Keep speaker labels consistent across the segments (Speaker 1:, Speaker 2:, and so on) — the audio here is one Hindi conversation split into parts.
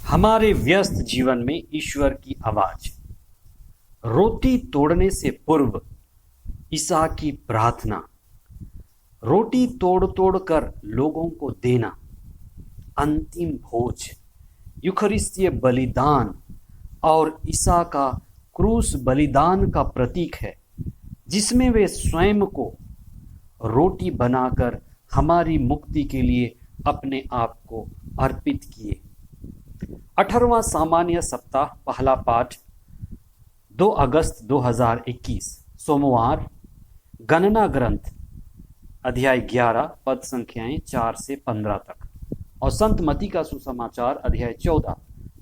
Speaker 1: हमारे व्यस्त जीवन में ईश्वर की आवाज, रोटी तोड़ने से पूर्व ईसा की प्रार्थना, रोटी तोड़ तोड़ कर लोगों को देना, अंतिम भोज, यूखरिस्तीय बलिदान और ईसा का क्रूस बलिदान का प्रतीक है, जिसमें वे स्वयं को रोटी बनाकर हमारी मुक्ति के लिए अपने आप को अर्पित किए। 18वां सामान्य सप्ताह, पहला पाठ 2 अगस्त 2021, सोमवार। गणना ग्रंथ अध्याय 11 पद संख्याएं 4 से 15 तक और संत मती का सुसमाचार अध्याय 14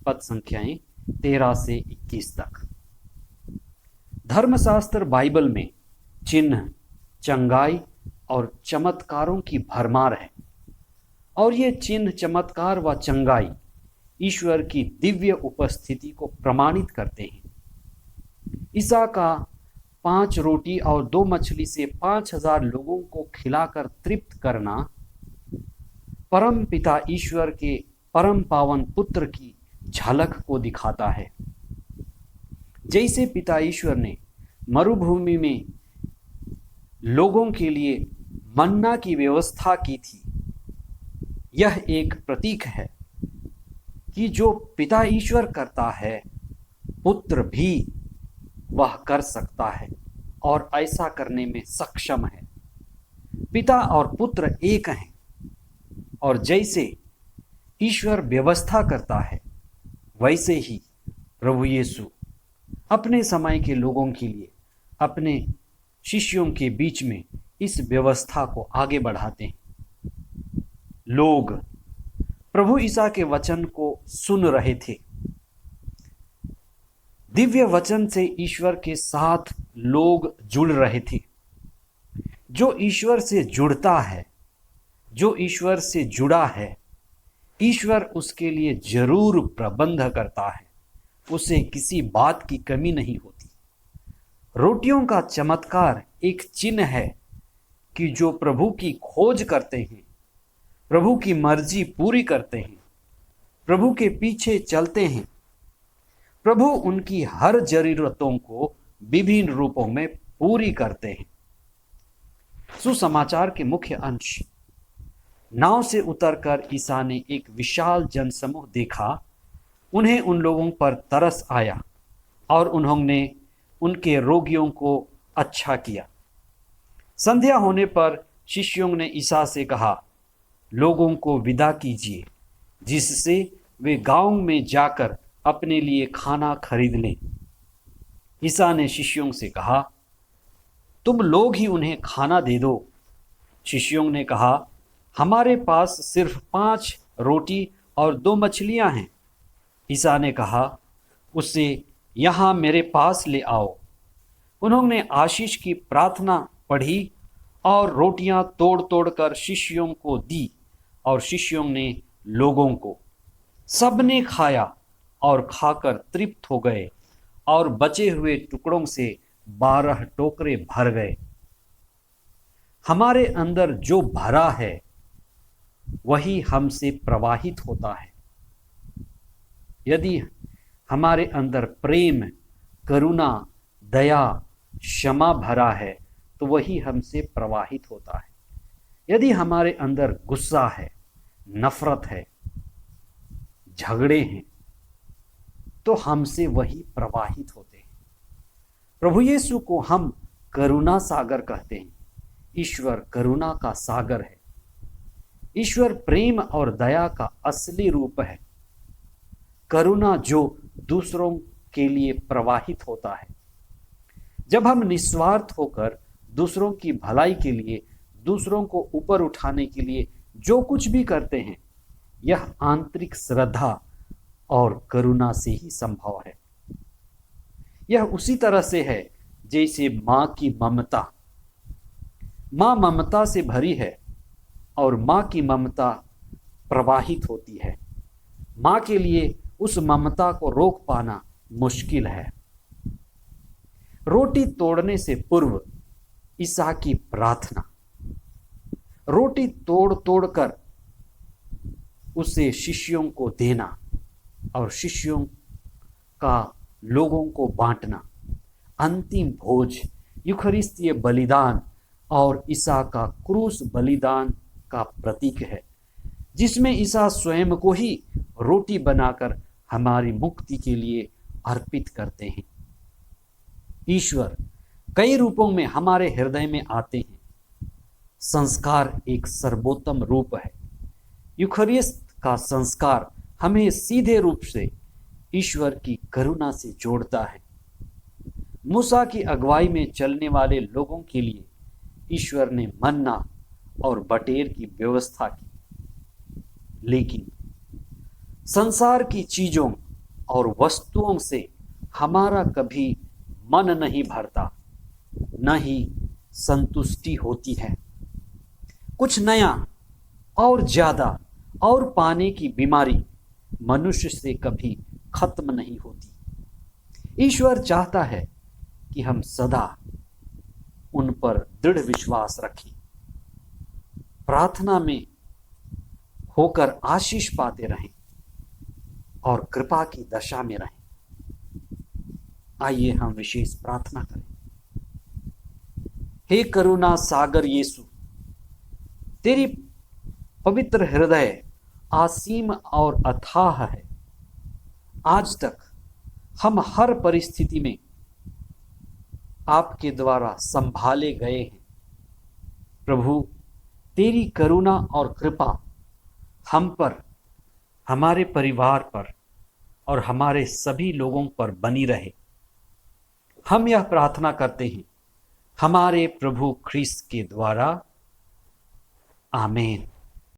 Speaker 1: पद संख्याएं 13 से 21 तक। धर्मशास्त्र बाइबल में चिन्ह, चंगाई और चमत्कारों की भरमार है और ये चिन्ह, चमत्कार व चंगाई ईश्वर की दिव्य उपस्थिति को प्रमाणित करते हैं। ईसा का 5 रोटी और 2 मछली से 5000 लोगों को खिलाकर तृप्त करना परम पिता ईश्वर के परम पावन पुत्र की झलक को दिखाता है। जैसे पिता ईश्वर ने मरुभूमि में लोगों के लिए मन्ना की व्यवस्था की थी, यह एक प्रतीक है कि जो पिता ईश्वर करता है, पुत्र भी वह कर सकता है और ऐसा करने में सक्षम है। पिता और पुत्र एक हैं और जैसे ईश्वर व्यवस्था करता है, वैसे ही प्रभु यीशु अपने समय के लोगों के लिए अपने शिष्यों के बीच में इस व्यवस्था को आगे बढ़ाते हैं। लोग प्रभु ईसा के वचन को सुन रहे थे। दिव्य वचन से ईश्वर के साथ लोग जुड़ रहे थे। जो ईश्वर से जुड़ता है, जो ईश्वर से जुड़ा है, ईश्वर उसके लिए जरूर प्रबंध करता है, उसे किसी बात की कमी नहीं होती। रोटियों का चमत्कार एक चिन्ह है कि जो प्रभु की खोज करते हैं, प्रभु की मर्जी पूरी करते हैं, प्रभु के पीछे चलते हैं, प्रभु उनकी हर जरूरतों को विभिन्न रूपों में पूरी करते हैं। सुसमाचार के मुख्य अंश। नाव से उतरकर ईसा ने एक विशाल जनसमूह देखा। उन्हें उन लोगों पर तरस आया और उन्होंने उनके रोगियों को अच्छा किया। संध्या होने पर शिष्यों ने ईसा से कहा, लोगों को विदा कीजिए, जिससे वे गांव में जाकर अपने लिए खाना खरीद लें। ईसा ने शिष्यों से कहा, तुम लोग ही उन्हें खाना दे दो। शिष्यों ने कहा, हमारे पास सिर्फ 5 रोटी और 2 मछलियां हैं। ईसा ने कहा, उसे यहाँ मेरे पास ले आओ। उन्होंने आशीष की प्रार्थना पढ़ी और रोटियां तोड़ तोड़ कर शिष्यों को दी और शिष्यों ने लोगों को। सबने खाया और खाकर तृप्त हो गए और बचे हुए टुकड़ों से 12 टोकरे भर गए। हमारे अंदर जो भरा है वही हमसे प्रवाहित होता है। यदि हमारे अंदर प्रेम, करुणा, दया, क्षमा भरा है तो वही हमसे प्रवाहित होता है। यदि हमारे अंदर गुस्सा है, नफरत है, झगड़े हैं, तो हमसे वही प्रवाहित होते हैं। प्रभु यीशु को हम करुणा सागर कहते हैं। ईश्वर करुणा का सागर है। ईश्वर प्रेम और दया का असली रूप है। करुणा जो दूसरों के लिए प्रवाहित होता है। जब हम निस्वार्थ होकर दूसरों की भलाई के लिए, दूसरों को ऊपर उठाने के लिए जो कुछ भी करते हैं, यह आंतरिक श्रद्धा और करुणा से ही संभव है। यह उसी तरह से है जैसे माँ की ममता। माँ ममता से भरी है और माँ की ममता प्रवाहित होती है। माँ के लिए उस ममता को रोक पाना मुश्किल है। रोटी तोड़ने से पूर्व ईसा की प्रार्थना। रोटी तोड़ तोड़ कर उसे शिष्यों को देना। और शिष्यों का लोगों को बांटना, अंतिम भोज यूखरिस्तीय बलिदान और ईसा का क्रूस बलिदान का प्रतीक है, जिसमें ईसा स्वयं को ही रोटी बनाकर हमारी मुक्ति के लिए अर्पित करते हैं। ईश्वर कई रूपों में हमारे हृदय में आते हैं। संस्कार एक सर्वोत्तम रूप है। यूखरिस्त का संस्कार हमें सीधे रूप से ईश्वर की करुणा से जोड़ता है। मूसा की अगुवाई में चलने वाले लोगों के लिए ईश्वर ने मन्ना और बटेर की व्यवस्था की, लेकिन संसार की चीजों और वस्तुओं से हमारा कभी मन नहीं भरता, न ही संतुष्टि होती है। कुछ नया और ज्यादा और पाने की बीमारी मनुष्य से कभी खत्म नहीं होती। ईश्वर चाहता है कि हम सदा उन पर दृढ़ विश्वास रखें, प्रार्थना में होकर आशीष पाते रहें और कृपा की दशा में रहें। आइए हम विशेष प्रार्थना करें। हे करुणा सागर यीशु, तेरी पवित्र हृदय असीम और अथाह है। आज तक हम हर परिस्थिति में आपके द्वारा संभाले गए हैं। प्रभु, तेरी करुणा और कृपा हम पर, हमारे परिवार पर और हमारे सभी लोगों पर बनी रहे। हम यह प्रार्थना करते हैं हमारे प्रभु ख्रीस्त के द्वारा। आमीन।